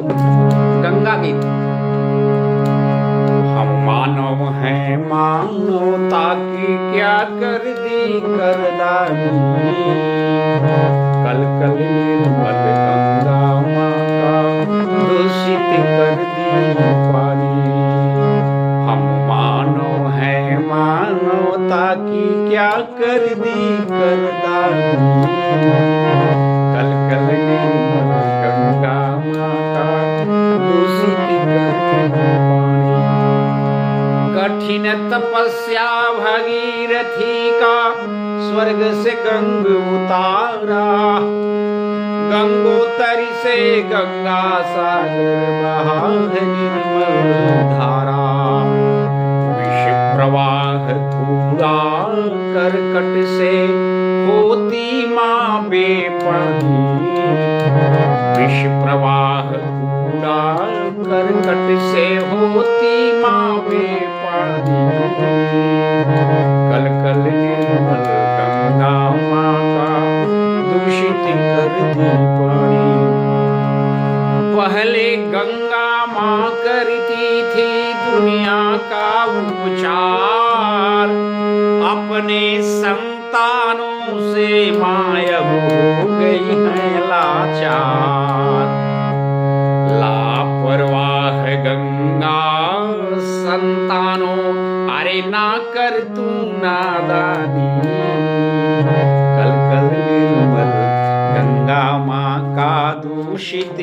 गंगा गीत। हम मानव हैं मानवता की क्या कर दी करदानी, कल कल निर्मल गंगा माँ का दूषित कर दी पानी। हम मानव हैं मानवता की क्या कर दी करदानी, कल कल निर्मल गंगा माँ का दूषित कर दी पानी। कठिन तपस्या भगीरथी का स्वर्ग से गंग उतारा, गंगोत्री से गंगा सागर बहा निर्मल धारा। विष प्रवाह कूड़ा करकट से होती माँ बेपानी, विष प्रवाह कूड़ा करकट से होती माँ बेपानी। कल कल निर्मल गंगा माँ का दूषित कर दी पानी। पहले गंगा माँ करती थी दुनिया का उपचार, अपने संतानों से मायब हो गई है लाचार। लापरवाह गंगा संतानों, अरे ना कर तू नादानी, कल कल निर्मल गंगा माँ का दूषित